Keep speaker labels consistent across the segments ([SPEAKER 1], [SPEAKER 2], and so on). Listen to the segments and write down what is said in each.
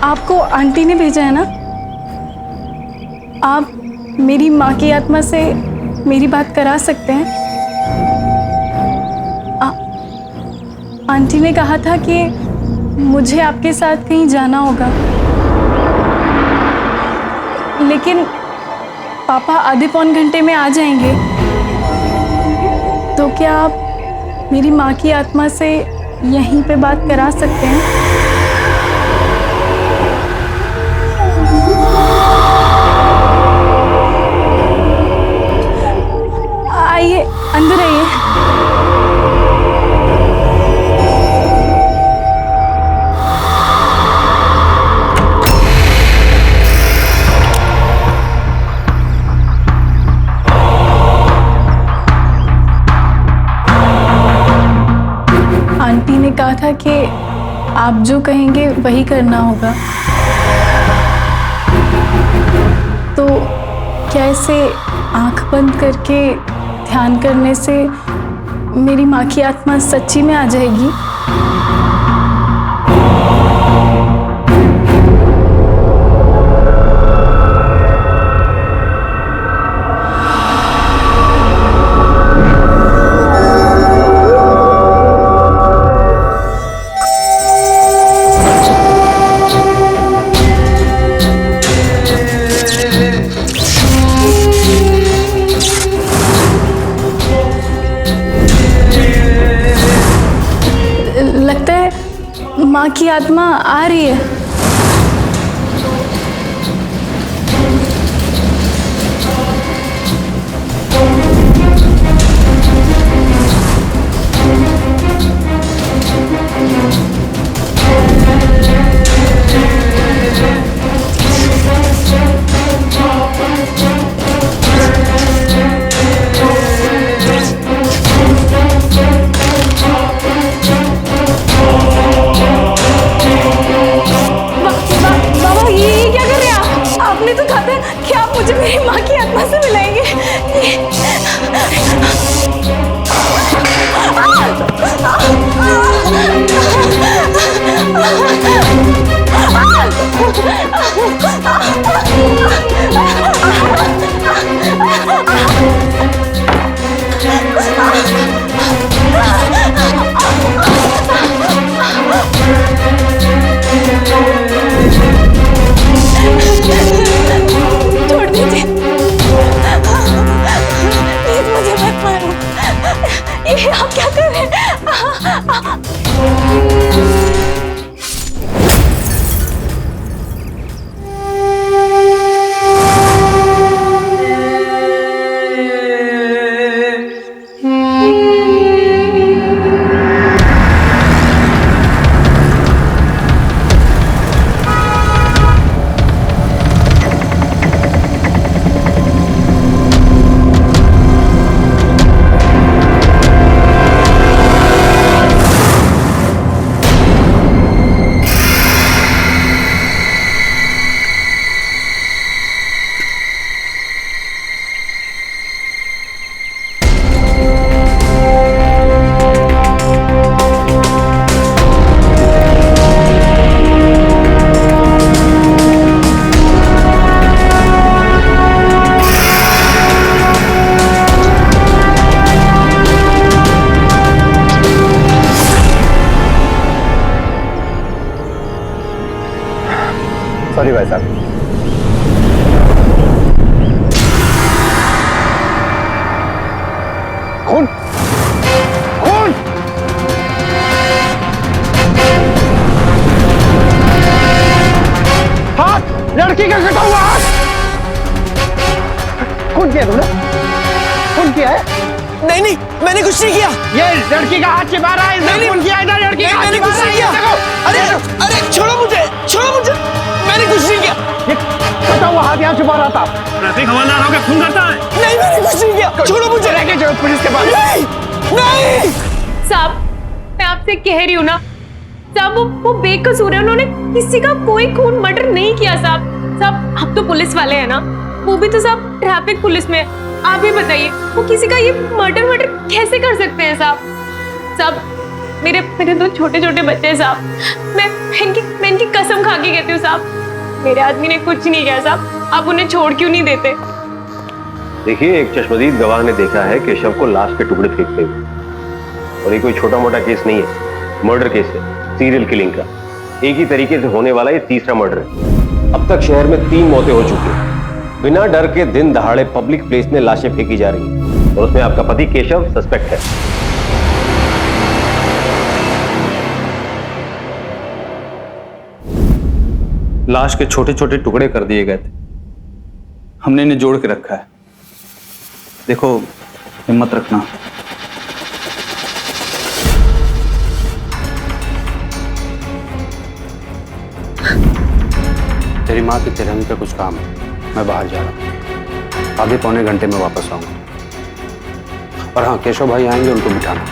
[SPEAKER 1] आपको आंटी ने भेजा है ना? आप मेरी माँ की आत्मा से मेरी बात करा सकते हैं। आंटी ने कहा था कि मुझे आपके साथ कहीं जाना होगा, लेकिन पापा आधे पौन घंटे में आ जाएंगे। तो क्या आप मेरी माँ की आत्मा से यहीं पे बात करा सकते हैं? आइए, अंदर आइए। आंटी ने कहा था कि आप जो कहेंगे वही करना होगा। तो क्या ऐसे आंख बंद करके ध्यान करने से मेरी माँ की आत्मा सच्ची में आ जाएगी? लगता है माँ की आत्मा आ रही है। क्या आप मुझे मेरी माँ की आत्मा से मिलाएंगे? छोड़ दीजिए, प्लीज मुझे मत मारो। ये आप क्या कर रहे हैं?
[SPEAKER 2] सॉरी भाई साहब। खून खून हाथ, लड़की का कटा हुआ हाथ। खून किया तुमने? खून किया है?
[SPEAKER 3] नहीं नहीं, मैंने कुछ नहीं किया।
[SPEAKER 2] ये लड़की का हाथ चिपा रहा है। इसने खून किया इधर। लड़की का हाथ
[SPEAKER 3] मैंने
[SPEAKER 2] चिपा
[SPEAKER 3] कुछ
[SPEAKER 2] रहा
[SPEAKER 3] नहीं
[SPEAKER 2] है।
[SPEAKER 3] किया। अरे अरे छोड़ो मुझे, छोड़ो मुझे, मैंने कुछ नहीं किया।
[SPEAKER 2] ये कटा हुआ हाथ यहाँ छुपा रहा था।
[SPEAKER 4] ट्रैफिक हवलदार होकर खून करता है?
[SPEAKER 3] नहीं, मैंने कुछ नहीं किया। छोड़ो मुझे।
[SPEAKER 2] लेके जाओ पुलिस के पास।
[SPEAKER 3] नहीं नहीं
[SPEAKER 5] साहब, मैं आपसे कह रही हूँ ना साहब, वो बेकसूर है। उन्होंने किसी का कोई खून मर्डर नहीं किया साहब। साहब आप तो पुलिस वाले हैं ना, वो भी तो साहब ट्रैफिक पुलिस में। आप ही बताइए, वो किसी का ये मर्डर कैसे कर सकते हैं साहब? साहब मेरे मेरे दो छोटे छोटे बच्चे हैं साहब। मैं इनकी कसम खा के कहती हूँ साहब, मेरे आदमी ने कुछ नहीं किया साहब। आप उन्हें छोड़ क्यों नहीं देते?
[SPEAKER 6] देखिए, एक चश्मदीद गवाह ने देखा है केशव को लाश के टुकड़े फेंकते हुए, और ये कोई छोटा मोटा केस नहीं है, मर्डर केस है, सीरियल किलिंग का। एक ही तरीके से होने वाला ये तीसरा मर्डर है। अब तक शहर में 3 मौतें हो चुकी हैं। बिना डर के दिन दहाड़े पब्लिक प्लेस में लाशें फेंकी जा रही हैं, और उसमें आपका पति केशव सस्पेक्ट है।
[SPEAKER 7] लाश के छोटे छोटे टुकड़े कर दिए गए थे, हमने इन्हें जोड़ के रखा है। देखो, हिम्मत रखना।
[SPEAKER 8] तेरी माँ की तिरंगे पे कुछ काम है, मैं बाहर जा रहा हूँ। आधे पौने घंटे में वापस आऊंगा। और हाँ, केशव भाई आएंगे, उनको बिठाना।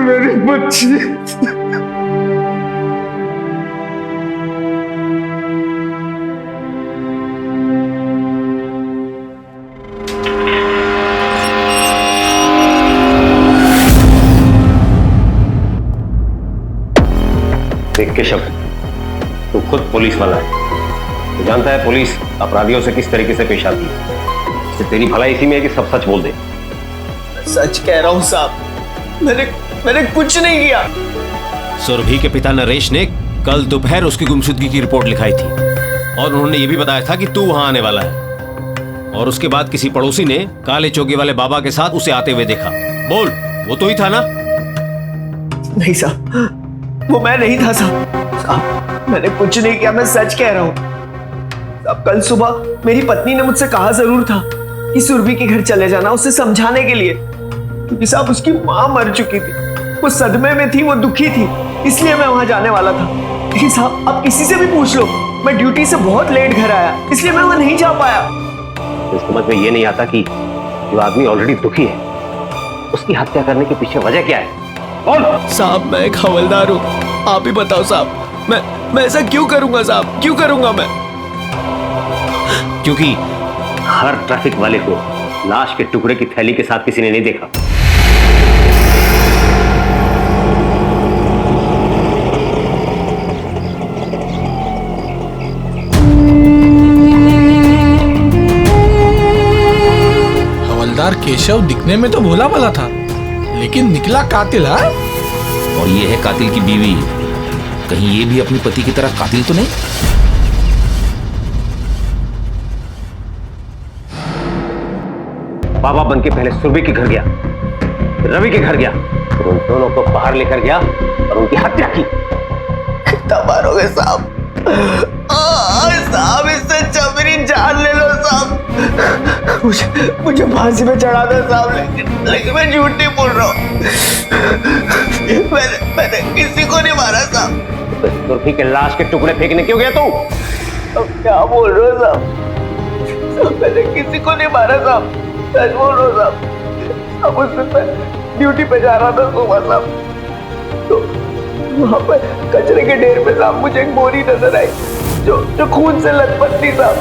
[SPEAKER 2] मेरी बच्ची।
[SPEAKER 6] देख केशव, तू खुद पुलिस वाला है, तू जानता है पुलिस अपराधियों से किस तरीके से पेश आती है। इससे तेरी भलाई इसी में है कि सब सच बोल दे।
[SPEAKER 3] सच कह रहा हूँ साहब, मैंने कुछ नहीं किया।
[SPEAKER 9] सुरभि के पिता नरेश ने कल दोपहर उसकी गुमशुदगी की रिपोर्ट लिखाई थी, और उन्होंने ये भी बताया था कि तू वहां आने वाला है। और उसके बाद किसी पड़ोसी ने काले चोगे वाले बाबा के साथ उसे आते हुए देखा। बोल, वो तो ही था ना?
[SPEAKER 3] नहीं साहब, वो मैं नहीं था साहब। मैंने कुछ नहीं किया, मैं सच कह रहा हूँ साहब। कल सुबह मेरी पत्नी ने मुझसे कहा जरूर था कि सुरभि के घर चले जाना, उसे समझाने के लिए, क्योंकि साहब उसकी माँ मर चुकी थी, वो सदमे में थी, वो दुखी थी, इसलिए मैं वहां जाने वाला था। लेकिन साहब, आप किसी से भी पूछ लो, मैं ड्यूटी से बहुत लेट घर आया, इसलिए मैं वहां नहीं जा पाया।
[SPEAKER 6] तो समझ में ये नहीं आता कि जो आदमी ऑलरेडी दुखी है, उसकी हत्या करने के पीछे वजह क्या है?
[SPEAKER 3] साहब, मैं एक हवलदार हूँ, आप ही बताओ साहब, मैं ऐसा क्यों करूंगा साहब? क्यों करूंगा मैं?
[SPEAKER 6] क्योंकि हर ट्रैफिक वाले को लाश के टुकड़े की थैली के साथ किसी ने नहीं देखा।
[SPEAKER 10] हवलदार केशव दिखने में तो भोला भाला था, लेकिन निकला कातिल है।
[SPEAKER 9] और ये है कातिल की बीवी, कहीं ये भी अपने पति की तरह कातिल तो नहीं?
[SPEAKER 6] बाबा बन के पहले सुरभि के घर गया, फिर रवि के घर गया, फिर उन दोनों को बाहर लेकर गया और उनकी हत्या की।
[SPEAKER 3] कितना मारोगे साहब? साहब, इससे जबरी जान ले लो साहब। मुझे फांसी पे चढ़ा दो साहब, लेकिन मैं झूठ नहीं बोल रहा हूँ। मैंने किसी को नहीं मारा साहब।
[SPEAKER 6] तो सुरभि के लाश के टुकड़े फेंकने क्यों गया तू?
[SPEAKER 3] अब क्या बोल रहे हो साहब? मैंने किसी को नहीं मारा साहब, सच बोल रहा हूँ साहब। अब उस दिन मैं ड्यूटी पे जा रहा था सुबह साहब, तो वहाँ पर कचरे के ढेर पे साहब मुझे एक बोरी नजर आई जो खून से लथपथ थी साहब।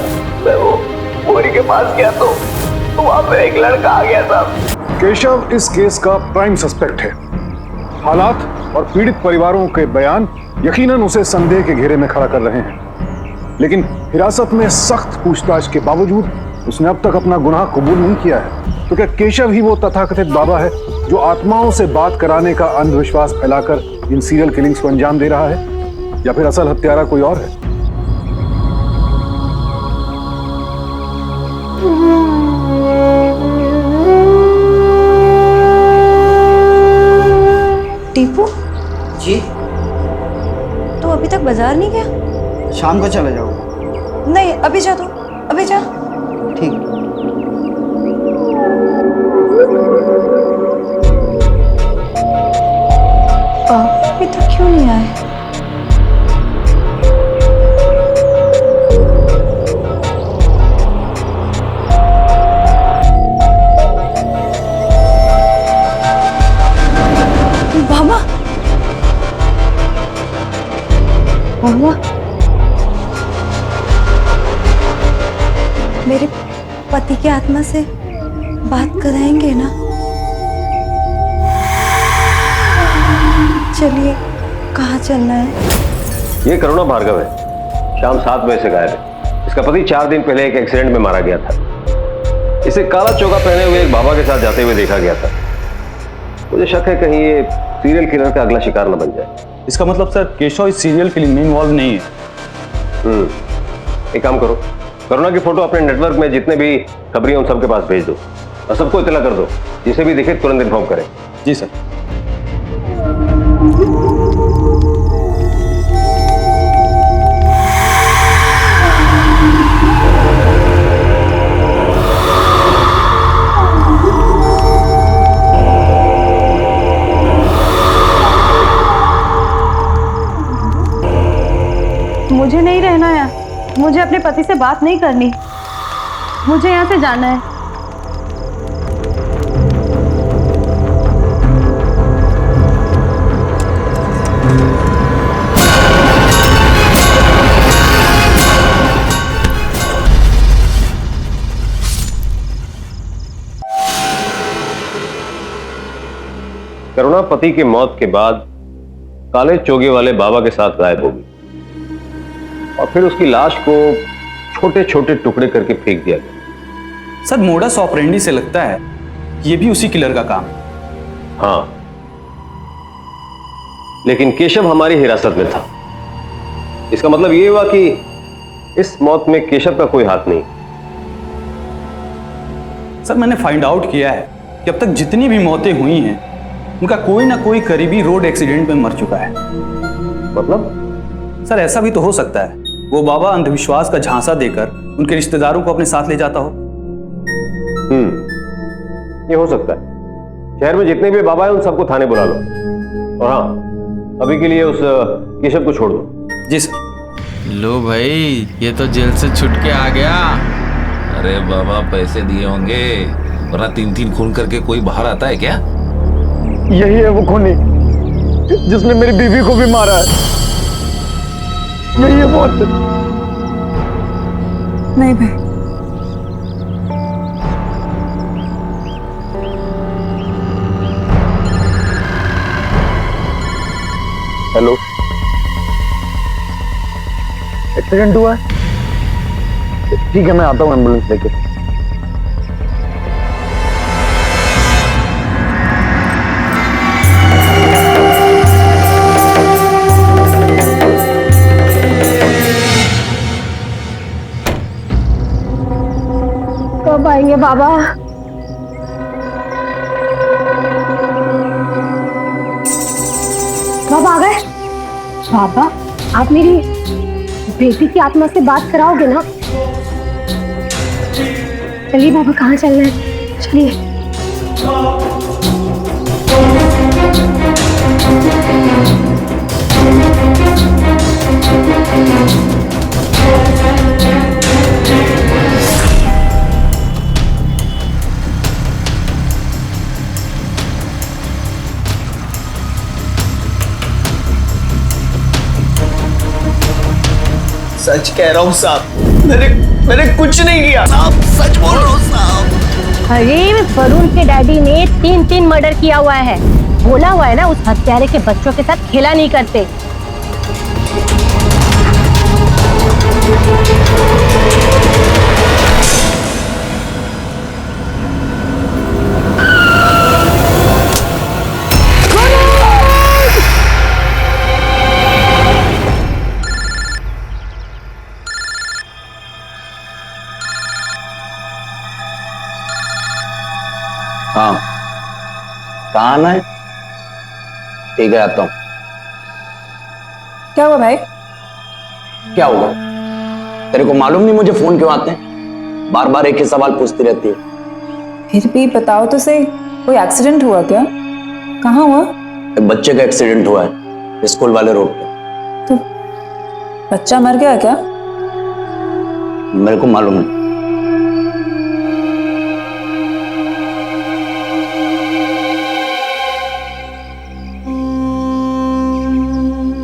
[SPEAKER 3] मैं वो बोरी के पास गया तो वहाँ पे एक लड़का आ गया साहब।
[SPEAKER 11] केशव इस केस का प्राइम सस्पेक्ट है। हालात और पीड़ित परिवारों के बयान यकीनन उसे संदेह के घेरे में खड़ा कर रहे हैं, लेकिन हिरासत में सख्त पूछताछ के बावजूद उसने अब तक अपना गुनाह कबूल नहीं किया है। तो क्या केशव ही वो तथाकथित बाबा है जो आत्माओं से बात कराने का अंधविश्वास फैलाकर इन सीरियल किलिंग्स को अंजाम दे रहा है, या फिर असल हत्यारा कोई और है?
[SPEAKER 12] टीपू
[SPEAKER 3] जी,
[SPEAKER 12] तो अभी तक बाजार नहीं गया?
[SPEAKER 3] शाम को चले जाओ।
[SPEAKER 12] नहीं, अभी जा, तो अभी जा।
[SPEAKER 3] ठीक।
[SPEAKER 12] अभी तक क्यों नहीं आए? बाबा, बाबा, पति की आत्मा से बात कराएंगे ना? चलिए, कहाँ चलना है?
[SPEAKER 6] ये करुणा भार्गव है, शाम 7 बजे से गायब है। इसका पति 4 दिन पहले एक एक्सीडेंट में मारा गया था। इसे काला चोगा पहने हुए एक बाबा के साथ जाते हुए देखा गया था। मुझे शक है कहीं ये सीरियल किलर का अगला शिकार न बन जाए।
[SPEAKER 7] इसका मतलब सर केशव इस सीरियल किलिंग में इन्वॉल्व नहीं है।
[SPEAKER 6] एक काम करो, करुणा की फोटो अपने नेटवर्क में जितने भी खबरी हैं उन सबके पास भेज दो और सबको इत्तला कर दो। जिसे भी दिखे तुरंत इन्फॉर्म करें।
[SPEAKER 7] जी सर।
[SPEAKER 12] मुझे नहीं रहना है, मुझे अपने पति से बात नहीं करनी, मुझे यहाँ से जाना है।
[SPEAKER 6] करुणा पति की मौत के बाद काले चोगे वाले बाबा के साथ गायब होगी और फिर उसकी लाश को छोटे छोटे टुकड़े करके फेंक दिया गया।
[SPEAKER 7] सर मोडस ऑपरेंडी से लगता है ये भी उसी किलर का काम है।
[SPEAKER 6] हाँ, लेकिन केशव हमारी हिरासत में था। इसका मतलब ये हुआ कि इस मौत में केशव का कोई हाथ नहीं।
[SPEAKER 7] सर मैंने फाइंड आउट किया है कि अब तक जितनी भी मौतें हुई हैं उनका कोई ना कोई करीबी रोड एक्सीडेंट में मर चुका है।
[SPEAKER 6] मतलब
[SPEAKER 7] सर ऐसा भी तो हो सकता है वो बाबा अंधविश्वास का झांसा देकर उनके रिश्तेदारों को अपने साथ ले जाता हो।
[SPEAKER 6] ये हो सकता है। शहर में जितने भी बाबा हैं उन सबको थाने बुला लो और हाँ, अभी के लिए उस केशव को छोड़ दो।
[SPEAKER 7] जी सर।
[SPEAKER 13] लो भाई, ये तो जेल से छूट के आ गया।
[SPEAKER 14] अरे बाबा पैसे दिए होंगे, वरना 3-3 खून करके कोई बाहर आता है क्या?
[SPEAKER 2] यही है वो खूनी जिसने मेरी बीवी को भी मारा है। यही है मौत।
[SPEAKER 12] नहीं भाई,
[SPEAKER 2] हेलो, एक्सीडेंट हुआ है? ठीक है, मैं आता हूँ एम्बुलेंस लेके।
[SPEAKER 5] कब आएंगे बाबा? बाबा आ गए? बाबा, आप मेरी बेटी की आत्मा से बात कराओगे ना? चलिए बाबा, कहाँ चलना है? चलिए।
[SPEAKER 3] सच कह रहा हूँ साहब, मैंने कुछ नहीं किया साहब, सच बोल रहा हूँ साहब।
[SPEAKER 5] अरे वरुण के डैडी ने 3 मर्डर किया हुआ है। बोला हुआ है ना, उस हत्यारे के बच्चों के साथ खेला नहीं करते।
[SPEAKER 8] हाँ, कहाँ आना है? ठीक है, आता हूँ।
[SPEAKER 12] क्या हुआ भाई?
[SPEAKER 8] क्या होगा? तेरे को मालूम नहीं मुझे फोन क्यों आते हैं? बार बार एक ही सवाल पूछती रहती है।
[SPEAKER 12] फिर भी बताओ तो सही, कोई एक्सीडेंट हुआ क्या? कहाँ हुआ?
[SPEAKER 8] एक बच्चे का एक्सीडेंट हुआ है स्कूल वाले रोड पे।
[SPEAKER 12] तो बच्चा मर गया क्या?
[SPEAKER 8] मेरे को मालूम नहीं।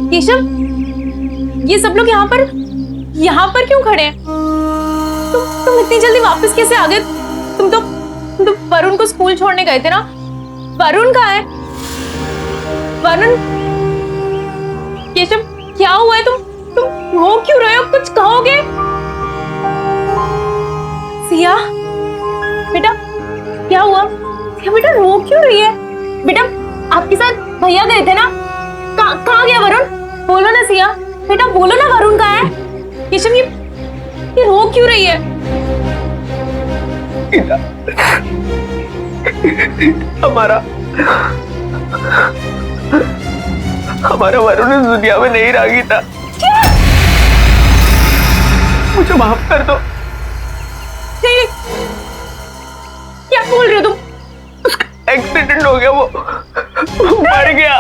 [SPEAKER 5] केशव, ये सब लोग यहाँ पर क्यों खड़े हैं? तुम तुम इतनी जल्दी वापस कैसे आ गए? तुम तो वरुण को स्कूल छोड़ने गए थे ना? वरुण कहाँ है? वरुण, केशव क्या हुआ है? तुम रो क्यों रहे हो? कुछ कहोगे? सिया बेटा, क्या हुआ? सिया बेटा रो क्यों रही है? बेटा आपके साथ भैया गए थे ना? कहाँ गया वरुण? बोलो ना सिया, बेटा बोलो ना, वरुण कहाँ है? केशव ये रो क्यों रही है?
[SPEAKER 3] हमारा वरुण इस दुनिया में नहीं रह गया था। मुझे माफ कर दो।
[SPEAKER 5] नहीं, क्या बोल रहे हो तुम?
[SPEAKER 3] एक्सीडेंट हो गया, वो मर गया।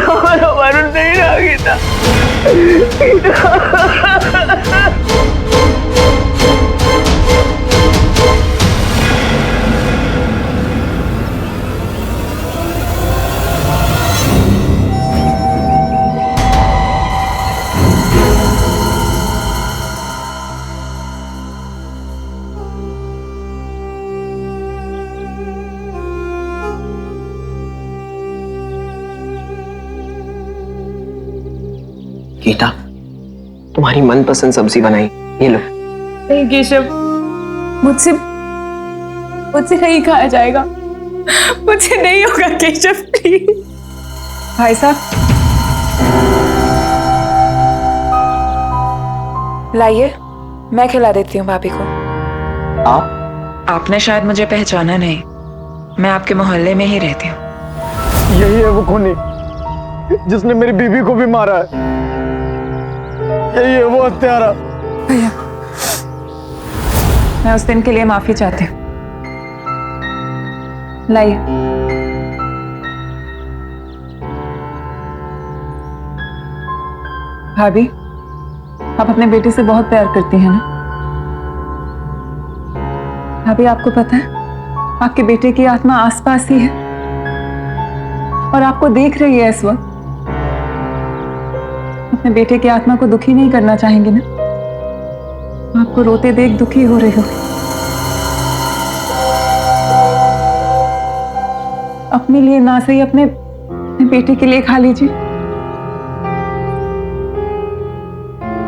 [SPEAKER 3] हमारा वरुण नहीं रह गया था। गीता, तुम्हारी मनपसंद सब्जी बनाई, ये लो।
[SPEAKER 5] नहीं केशव, मुझसे नहीं खाया जाएगा, मुझसे नहीं होगा केशव, प्लीज।
[SPEAKER 12] भाई साहब, लाइए मैं खिला देती हूँ भाभी को। आपने शायद मुझे पहचाना नहीं, मैं आपके मोहल्ले में ही रहती हूँ।
[SPEAKER 2] यही है वो खूनी जिसने मेरी बीवी को भी मारा है। यही है वो हत्यारा।
[SPEAKER 12] भैया, मैं उस दिन के लिए माफी चाहती हूँ। लाइए। भाभी, आप अपने बेटे से बहुत प्यार करती हैं ना? भाभी, आपको पता है आपके बेटे की आत्मा आसपास ही है और आपको देख रही है इस वक्त। अपने बेटे की आत्मा को दुखी नहीं करना चाहेंगे ना? आपको रोते देख दुखी हो रही हो। अपने लिए ना सही, अपने बेटे के लिए खा लीजिए।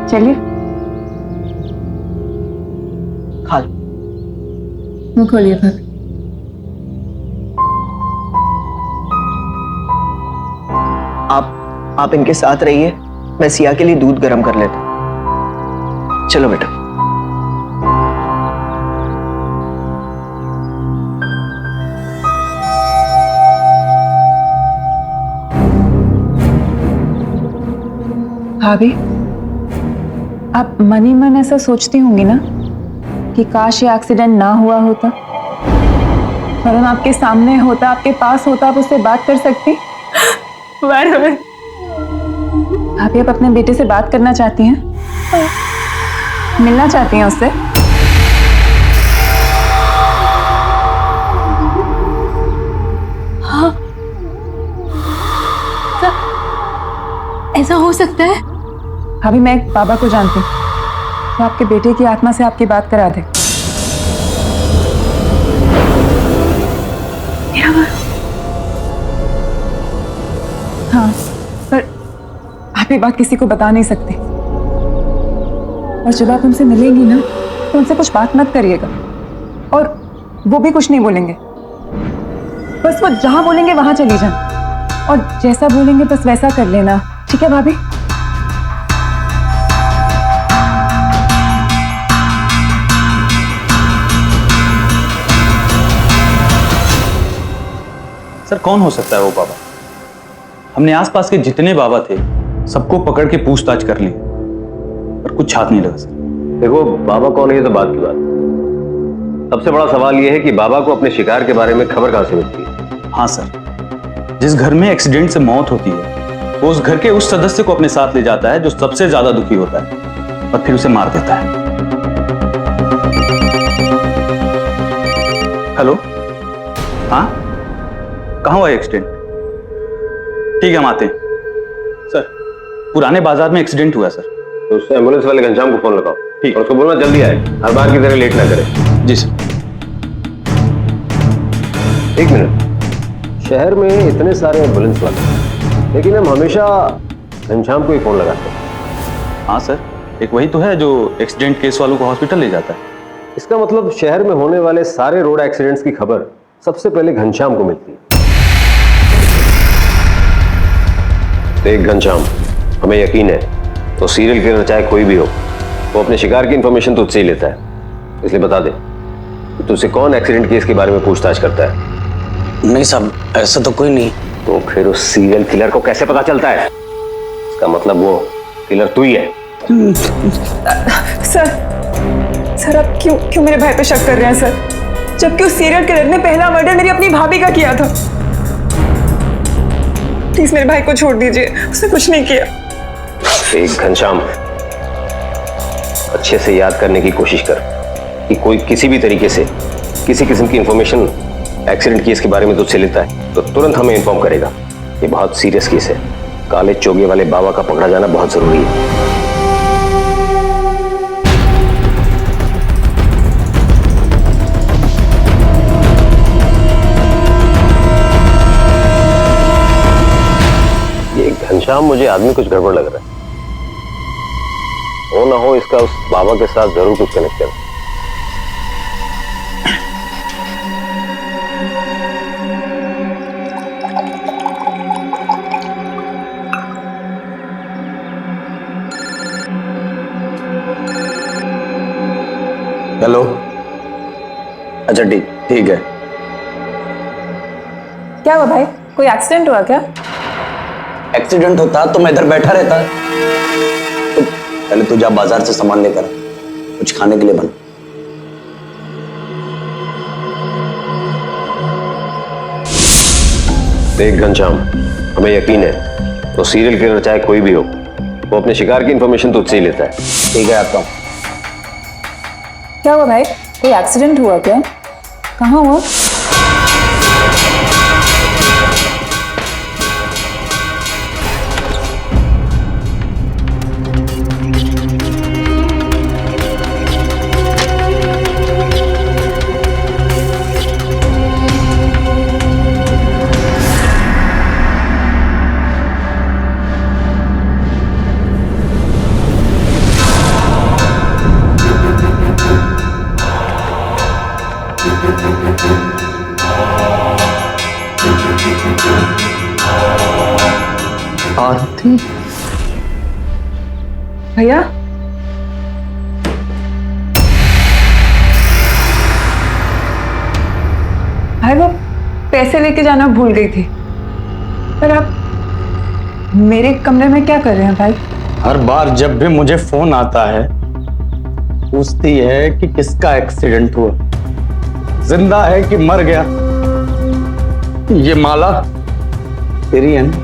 [SPEAKER 12] चलिए
[SPEAKER 3] खा लो।
[SPEAKER 12] मुंह खोलिए भाभी।
[SPEAKER 3] आप इनके साथ रहिए, मैं सिया के लिए दूध गर्म कर लेता हूं। चलो बेटा।
[SPEAKER 12] भाभी, आप मन ही मन ऐसा सोचती होंगी ना कि काश ये एक्सीडेंट ना हुआ होता, वरुण आपके सामने होता, आपके पास होता, आप उससे बात कर सकती। वरुण, भाभी आप अपने बेटे से बात करना चाहती हैं? मिलना चाहती हैं उससे?
[SPEAKER 1] हाँ, ऐसा हो सकता है?
[SPEAKER 12] भाभी, मैं एक बाबा को जानती हूँ, तो आपके बेटे की आत्मा से आपकी बात करा दे। हाँ, पर आप ये बात किसी को बता नहीं सकते, और जब आप उनसे मिलेंगी ना तो उनसे कुछ बात मत करिएगा, और वो भी कुछ नहीं बोलेंगे। बस वो जहां बोलेंगे वहां चली जाना, और जैसा बोलेंगे बस वैसा कर लेना, ठीक है भाभी?
[SPEAKER 7] सर, कौन हो सकता है वो बाबा? हमने आसपास के जितने बाबा थे सबको पकड़ के पूछताछ कर ली, पर कुछ हाथ नहीं लगा सर।
[SPEAKER 6] देखो, बाबा कौन है ये तो बात की बात। सबसे बड़ा सवाल ये है कि बाबा को अपने शिकार के बारे में खबर कहां से मिलती है?
[SPEAKER 7] हाँ सर, जिस घर में एक्सीडेंट से मौत होती है वो उस घर के उस सदस्य को अपने साथ ले जाता है जो सबसे ज्यादा दुखी होता है, और फिर उसे मार देता है। हेलो, हाँ, कहाँ हुआ एक्सीडेंट? ठीक है, हम आते हैं। सर, पुराने बाजार में एक्सीडेंट हुआ सर,
[SPEAKER 6] तो उस एम्बुलेंस वाले घनश्याम को फोन लगाओ। ठीक। और उसको बोलना जल्दी आए, हर बार की तरह लेट ना करे।
[SPEAKER 7] जी सर।
[SPEAKER 6] एक मिनट, शहर में इतने सारे एम्बुलेंस वाले, लेकिन हम हमेशा घनश्याम को ही फोन लगाते हैं।
[SPEAKER 7] हाँ सर, एक वही तो है जो एक्सीडेंट केस वालों को हॉस्पिटल ले जाता है।
[SPEAKER 6] इसका मतलब शहर में होने वाले सारे रोड एक्सीडेंट्स की खबर सबसे पहले घनश्याम को मिलती है। देख घनश्याम, हमें यकीन है तो सीरियल किलर चाहे कोई भी हो, वो अपने शिकार की इंफॉर्मेशन तुझसे ही लेता है। इसलिए बता दे कि तुझसे कौन एक्सीडेंट केस के बारे में पूछताछ करता है।
[SPEAKER 15] नहीं साहब, ऐसा तो कोई नहीं।
[SPEAKER 6] तो फिर उस सीरियल किलर को कैसे पता चलता है? इसका मतलब वो किलर तू ही है।
[SPEAKER 12] सर आप क्यों मेरे भाई पे शक कर रहे हैं सर? जबकि उस सीरियल किलर ने पहला मर्डर मेरी अपनी भाभी का किया था। प्लीज मेरे भाई को छोड़ दीजिए, उसने कुछ नहीं किया।
[SPEAKER 6] एक घनश्याम, अच्छे से याद करने की कोशिश कर कि कोई किसी भी तरीके से किसी किस्म की इंफॉर्मेशन एक्सीडेंट केस के बारे में तुझसे लेता है तो तुरंत हमें इन्फॉर्म करेगा। ये बहुत सीरियस केस है। काले चोगे वाले बाबा का पकड़ा जाना बहुत जरूरी है। ये घनश्याम, मुझे आदमी कुछ गड़बड़ लग रहा है। हो ना हो इसका उस बाबा के साथ जरूर कुछ कनेक्शन है।
[SPEAKER 15] हेलो। अच्छा ठीक है।
[SPEAKER 12] क्या हुआ भाई, कोई एक्सीडेंट हुआ क्या?
[SPEAKER 15] एक्सीडेंट होता तो मैं इधर बैठा रहता। तो पहले तू जा बाजार से सामान लेकर कुछ खाने के लिए बना।
[SPEAKER 6] देख घनश्याम, हमें यकीन है तो सीरियल किलर चाहे कोई भी हो, वो अपने शिकार की इंफॉर्मेशन तुझसे ही लेता है।
[SPEAKER 15] ठीक है, आता हूं।
[SPEAKER 12] क्या हुआ भाई, कोई एक्सीडेंट हुआ क्या? कहाँ हुआ?
[SPEAKER 15] आरती
[SPEAKER 12] भैया, भाई वो पैसे लेके जाना भूल गई थी। पर आप मेरे कमरे में क्या कर रहे हैं भाई?
[SPEAKER 15] हर बार जब भी मुझे फोन आता है पूछती है कि किसका एक्सीडेंट हुआ, जिंदा है कि मर गया। ये माला तेरी है ना?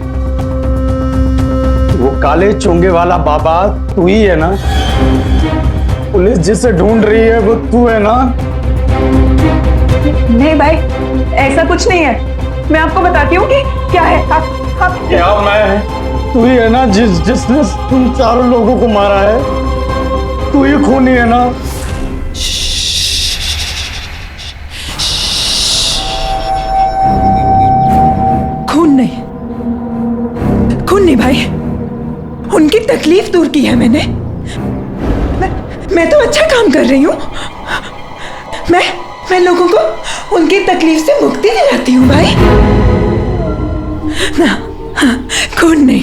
[SPEAKER 15] वो काले चोंगे वाला बाबा तू ही है ना? पुलिस जिसे ढूंढ रही है वो तू है ना?
[SPEAKER 12] नहीं भाई, ऐसा कुछ नहीं है। मैं आपको बताती हूँ कि क्या है। आप
[SPEAKER 15] क्या मैं? तू ही है ना जिसने तुम चारों लोगों को मारा है? तू ही खूनी है ना?
[SPEAKER 16] खून नहीं भाई, उनकी तकलीफ दूर की है मैंने। मैं तो अच्छा काम कर रही हूँ। मैं लोगों को उनकी तकलीफ से मुक्ति दिलाती हूँ भाई। ना, हाँ, खून नहीं।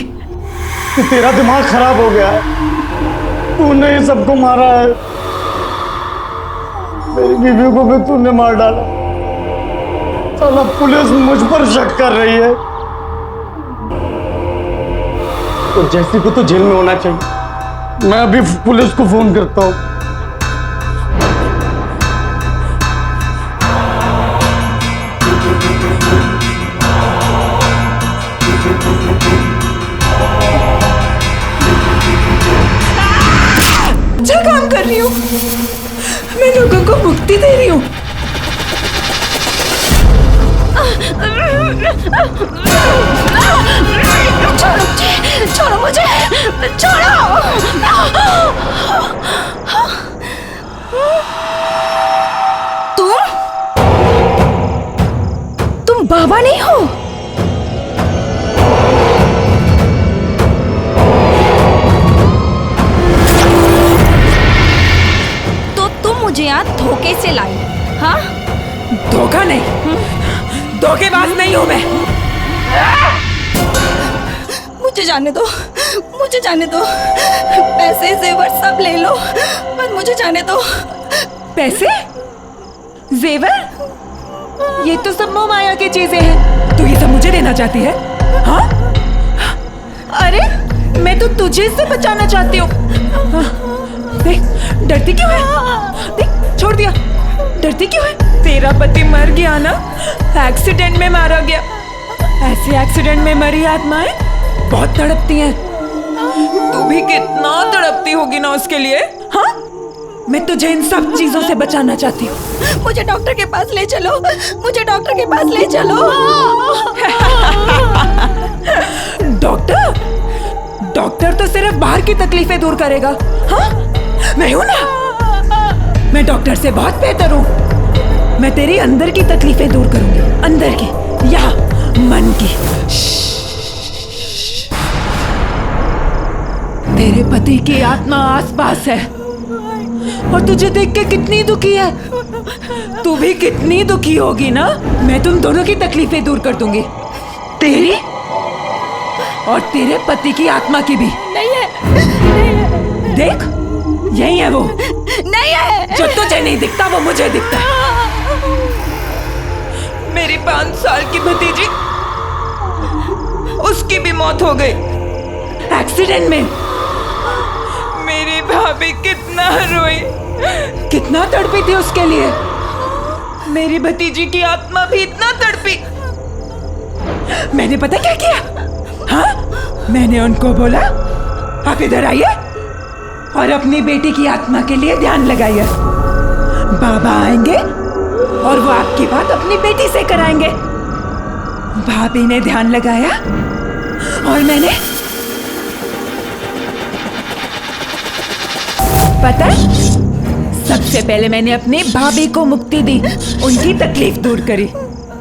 [SPEAKER 15] तेरा दिमाग खराब हो गया है। तूने ही सबको मारा है। मेरी बीवी को भी तूने मार डाला। साला पुलिस मुझ पर शक कर रही है। तो जैसी को तो जेल में होना चाहिए। मैं अभी पुलिस को फोन करता हूँ।
[SPEAKER 16] अच्छा काम कर रही हूँ, मैं लोगों को मुक्ति दे रही हूँ। छोड़ो मुझे, छोड़ो। तुम बाबा नहीं हो?
[SPEAKER 17] तो तुम मुझे यहाँ धोखे से लाई? हाँ?
[SPEAKER 16] धोखा नहीं, धोखेबाज नहीं हूँ मैं।
[SPEAKER 17] मुझे जाने दो, मुझे जाने दो। पैसे जेवर सब ले लो, पर मुझे जाने दो।
[SPEAKER 16] पैसे? जेवर? ये तो सब मोह माया की चीजें हैं। तू ये सब मुझे देना चाहती है? हाँ? अरे मैं तो तुझे से बचाना चाहती हूँ। देख, डरती क्यों है? देख, छोड़ दिया। डरती क्यों है? तेरा पति मर गया ना, एक्सीडेंट में मारा गया। ऐसे एक्सीडेंट में मरी आत्माएं बहुत तड़पती हैं। तू भी कितना तड़पती होगी ना उसके लिए। हाँ, मैं तुझे इन सब चीजों से बचाना चाहती हूँ।
[SPEAKER 17] मुझे डॉक्टर के पास ले चलो, मुझे डॉक्टर के पास ले चलो।
[SPEAKER 16] डॉक्टर? डॉक्टर तो सिर्फ बाहर की तकलीफें दूर करेगा। हाँ, मैं हूं ना, मैं डॉक्टर से बहुत बेहतर हूँ। मैं तेरी अंदर की तकलीफें दूर करूंगी, अंदर की, यहाँ मन की। तेरे पति की आत्मा आसपास है और तुझे देख के कितनी दुखी है। तू भी कितनी दुखी होगी ना। मैं तुम दोनों की तकलीफें दूर कर दूंगी, तेरी और तेरे पति की आत्मा की भी।
[SPEAKER 17] नहीं है, नहीं है।
[SPEAKER 16] देख, यही है वो।
[SPEAKER 17] नहीं है।
[SPEAKER 16] जो तुझे नहीं दिखता वो मुझे दिखता है। मेरी 5 साल की भतीजी, उसकी भी मौत हो गई एक्सीडेंट में। मेरी भाभी कितना रोई, कितना तड़पी थी उसके लिए। मेरी भतीजी की आत्मा भी इतना तड़पी। मैंने पता क्या किया? हाँ, मैंने उनको बोला आप इधर आइए और अपनी बेटी की आत्मा के लिए ध्यान लगाइए। बाबा आएंगे और वो आपकी बात अपनी बेटी से कराएंगे। भाभी ने ध्यान लगाया और मैंने, पता है, सबसे पहले मैंने अपनी भाभी को मुक्ति दी, उनकी तकलीफ दूर करी।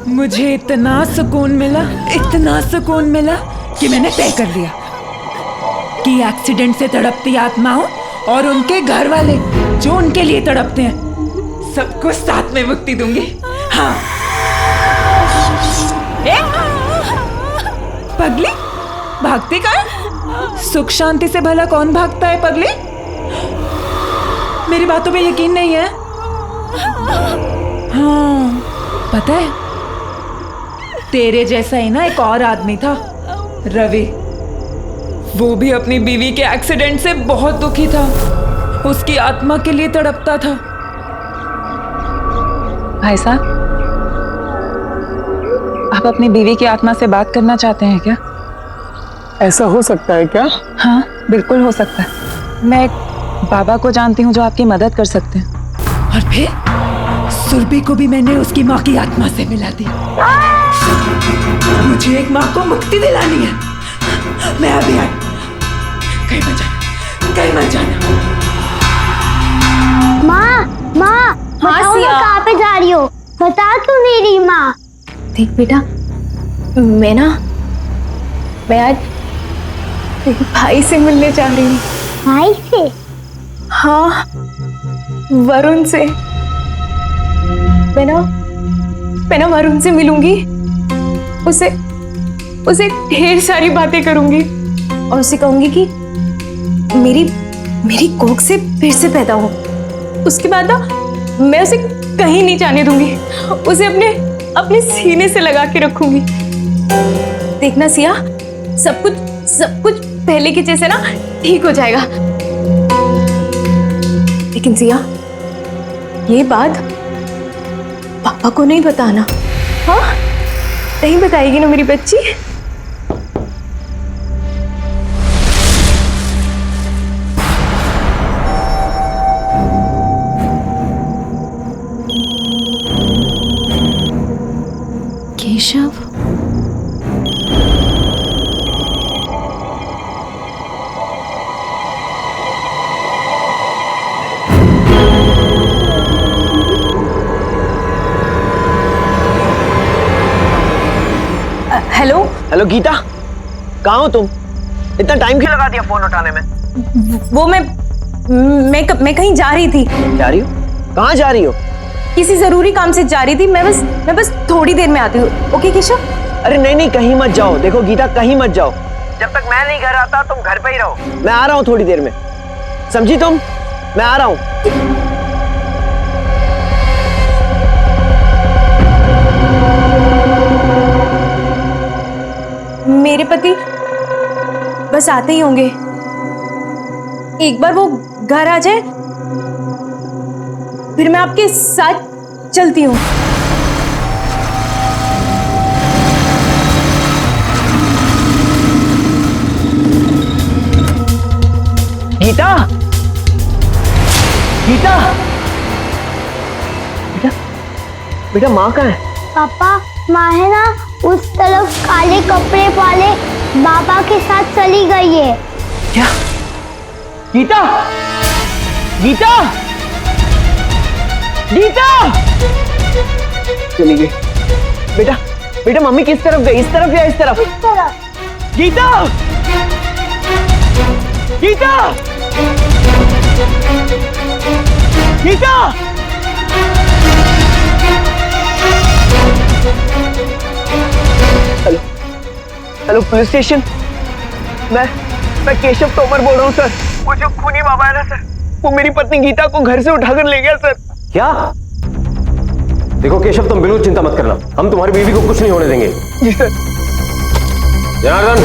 [SPEAKER 16] मुझे इतना सुकून मिला, इतना सुकून मिला कि मैंने तय कर लिया कि एक्सीडेंट से तड़पती आत्माओं और उनके घर वाले जो उनके लिए तड़पते हैं, सबको साथ में मुक्ति दूंगी। हाँ। पगली, भागती कहाँ? सुख शांति से भला कौन भागता है पगली? मेरी बातों पे यकीन नहीं है? हाँ, पता है, तेरे जैसा ही ना एक और आदमी था, रवि। वो भी अपनी बीवी के एक्सीडेंट से बहुत दुखी था, उसकी आत्मा के लिए तड़पता था।
[SPEAKER 12] भाई साहब, आप अपनी बीवी की आत्मा से बात करना चाहते हैं क्या?
[SPEAKER 2] ऐसा हो सकता है क्या?
[SPEAKER 12] हाँ, बिल्कुल हो सकता है। मैं बाबा को जानती हूँ जो आपकी मदद कर सकते हैं।
[SPEAKER 16] और फिर सुरभि को भी मैंने उसकी माँ की आत्मा से मिला दिया। मुझे एक माँ को मुक्ति दिलानी है। मैं अभी आई। कहीं मत जाना, कहीं मत जाना।
[SPEAKER 18] माँ, बताओ मैं कहाँ पे जा रही हो? बता तू मेरी माँ।
[SPEAKER 1] देख बेटा, मैं आज तेरे भाई से मिलने जा रही हूँ।
[SPEAKER 18] भाई से?
[SPEAKER 1] हाँ, वरुण से। मैं ना वरुण से मिलूंगी, उसे ढेर सारी बातें करूंगी और उसे कहूंगी कि मेरी कोख से फिर से पैदा हो। उसके बाद ना मैं उसे कहीं नहीं जाने दूंगी, उसे अपने सीने से लगा के रखूंगी। देखना सिया, सब कुछ पहले के जैसे ना ठीक हो जाएगा। लेकिन सिया, ये बात पापा को नहीं बताना। हाँ, नहीं बताएगी ना मेरी बच्ची? केशव,
[SPEAKER 3] हेलो गीता, कहाँ हो तुम? इतना टाइम क्यों लगा दिया फोन उठाने में?
[SPEAKER 1] वो मैं कहीं जा रही थी।
[SPEAKER 3] जा रही हो? कहाँ जा रही हो?
[SPEAKER 1] किसी जरूरी काम से जा रही थी। मैं बस थोड़ी देर में आती हूँ। ओके केशव?
[SPEAKER 3] अरे नहीं, कहीं मत जाओ। देखो गीता, कहीं मत जाओ। जब तक मैं नहीं घर आता तुम घर पे ही रहो। मैं आ रहा हूँ थोड़ी देर में, समझी तुम? मैं आ रहा हूँ।
[SPEAKER 1] मेरे पति बस आते ही होंगे। एक बार वो घर आ जाए फिर मैं आपके साथ चलती हूँ।
[SPEAKER 3] गीता, गीता, बेटा माँ कहाँ है?
[SPEAKER 18] पापा, माँ है ना उस तरफ काले कपड़े वाले बाबा के साथ चली गई है।
[SPEAKER 3] क्या? गीता, गीता, गीता, चली गई। बेटा मम्मी किस तरफ गई? इस तरफ या इस तरफ?
[SPEAKER 18] इस तरफ।
[SPEAKER 3] Geeta, Geeta, Geeta, hello police station. मैं केशव तोमर बोल रहा हूँ सर। वो जो खूनी बाबा है ना सर, वो मेरी पत्नी गीता को घर से उठाकर ले गया सर।
[SPEAKER 6] क्या? देखो केशव, तुम बिल्कुल चिंता मत करना, हम तुम्हारी बीवी को कुछ नहीं होने देंगे।
[SPEAKER 3] जी सर।
[SPEAKER 6] जनार्दन,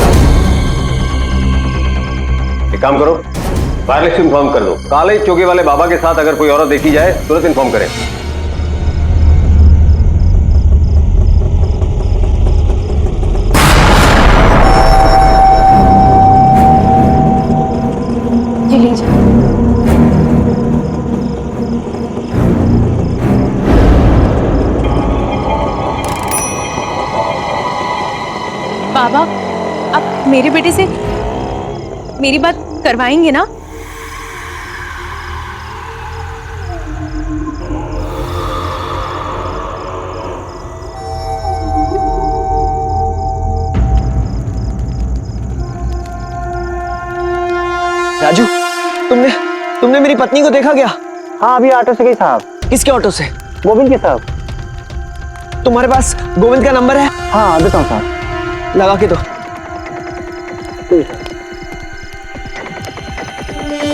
[SPEAKER 6] एक काम करो, वायरलेस इन्फॉर्म कर दो। काले चोगे वाले बाबा के साथ अगर कोई औरत देखी जाए तुरंत इन्फॉर्म करें।
[SPEAKER 1] जी लीजिए। बाबा, आप मेरे बेटे से मेरी बात करवाएंगे ना?
[SPEAKER 3] राजू, तुमने मेरी पत्नी को देखा क्या?
[SPEAKER 2] हाँ, अभी ऑटो से गई साहब।
[SPEAKER 3] किसके ऑटो से?
[SPEAKER 2] गोविंद के साहब।
[SPEAKER 3] तुम्हारे पास गोविंद का नंबर है?
[SPEAKER 2] हाँ, देता हूँ साहब।
[SPEAKER 3] लगा के दो।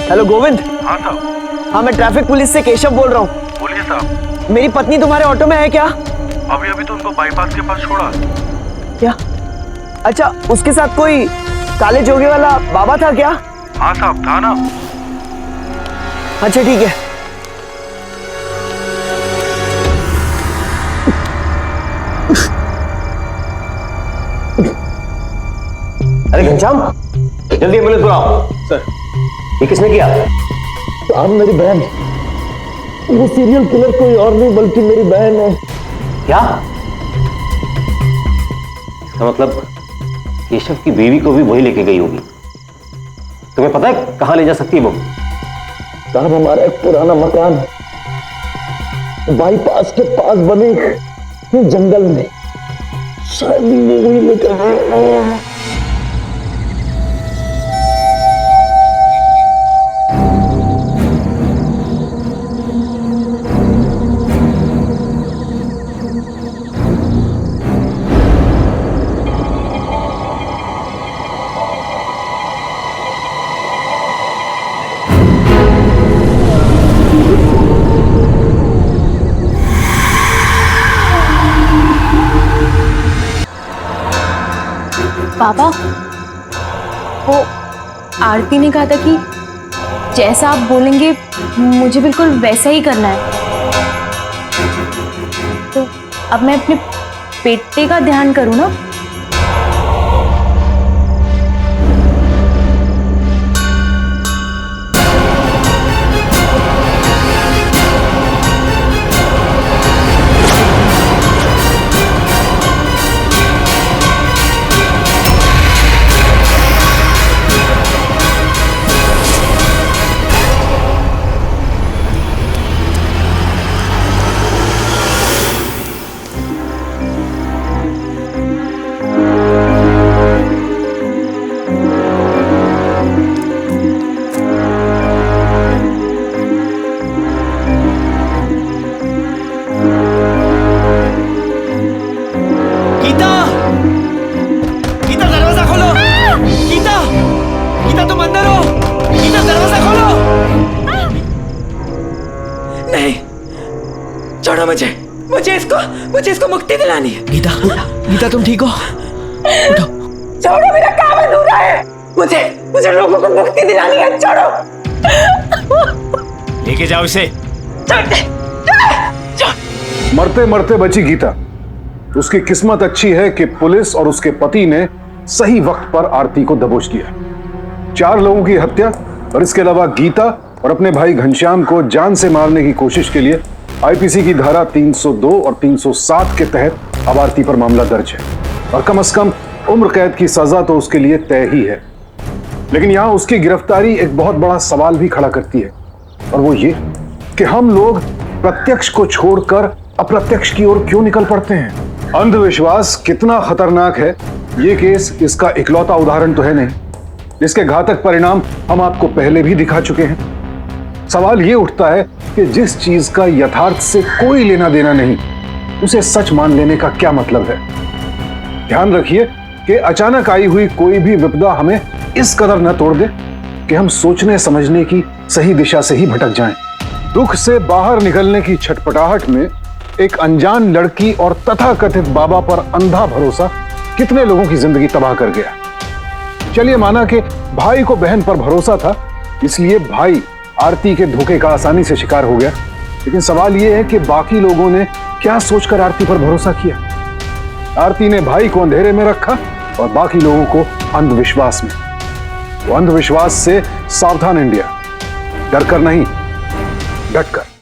[SPEAKER 3] हेलो गोविंद।
[SPEAKER 11] हाँ साहब।
[SPEAKER 3] हाँ, मैं ट्रैफिक पुलिस से केशव बोल रहा हूँ।
[SPEAKER 11] बोलिए साहब।
[SPEAKER 3] मेरी पत्नी तुम्हारे ऑटो में है क्या?
[SPEAKER 11] अभी तो उनको बाईपास के पास छोड़ा।
[SPEAKER 3] क्या? अच्छा, उसके साथ कोई काले जोगे वाला बाबा था क्या?
[SPEAKER 11] हाँ साहब, था ना।
[SPEAKER 3] अच्छा ठीक है।
[SPEAKER 6] अरे घनश्याम, जल्दी एम्बुलेंस बुलाओ।
[SPEAKER 2] सर।
[SPEAKER 6] ये किसने किया?
[SPEAKER 2] साहब, मेरी बहन। वो सीरियल किलर कोई और नहीं बल्कि मेरी बहन है।
[SPEAKER 6] क्या? इसका मतलब केशव की बीवी को भी वही लेके गई होगी। तुम्हें पता है कहां ले जा सकती है वो?
[SPEAKER 2] साहब, हमारा एक पुराना मकान है बाईपास के पास बने जंगल में, शायद वो वही लेकर गए।
[SPEAKER 1] पापा, वो आरती ने कहा था कि जैसा आप बोलेंगे मुझे बिल्कुल वैसा ही करना है। तो अब मैं अपने बेटे का ध्यान करूं ना?
[SPEAKER 16] छोड़ो मुझे इसको मुक्ति दिलानी है।
[SPEAKER 3] गीता, गीता तुम ठीक हो?
[SPEAKER 16] छोड़ो, मेरा काम अधूरा है। मुझे लोगों को मुक्ति दिलानी है, छोड़ो।
[SPEAKER 9] लेके जाओ इसे।
[SPEAKER 11] मरते मरते बची गीता। उसकी किस्मत अच्छी है कि पुलिस और उसके पति ने सही वक्त पर आरती को दबोच दिया। 4 लोगों की हत्या और इसके अलावा गीता और अपने भाई घनश्याम को जान से मारने की कोशिश के लिए आईपीसी की धारा 302 और 307 के तहत अब आरती पर मामला दर्ज है और कम से कम उम्र कैद की सजा तो उसके लिए तय ही है। लेकिन यहां उसकी गिरफ्तारी एक बहुत बड़ा सवाल भी खड़ा करती है, और वो ये कि हम लोग प्रत्यक्ष को छोड़कर अप्रत्यक्ष की ओर क्यों निकल पड़ते हैं। अंधविश्वास कितना खतरनाक है, ये केस इसका इकलौता उदाहरण तो है नहीं। इसके घातक परिणाम हम आपको पहले भी दिखा चुके हैं। सवाल ये उठता है कि जिस चीज का यथार्थ से कोई लेना देना नहीं, उसे सच मान लेने का क्या मतलब है। ध्यान रखिए कि अचानक आई हुई कोई भी विपदा हमें इस कदर न तोड़ दे कि हम सोचने समझने की सही दिशा से ही भटक जाएं। दुख से बाहर निकलने की छटपटाहट में एक अनजान लड़की और तथाकथित बाबा पर अंधा भरोसा कितने लोगों की जिंदगी तबाह कर गया। चलिए माना कि भाई को बहन पर भरोसा था, इसलिए भाई आरती के धोखे का आसानी से शिकार हो गया। लेकिन सवाल यह है कि बाकी लोगों ने क्या सोचकर आरती पर भरोसा किया। आरती ने भाई को अंधेरे में रखा और बाकी लोगों को अंधविश्वास में। तो अंधविश्वास से सावधान इंडिया, डरकर नहीं, डटकर।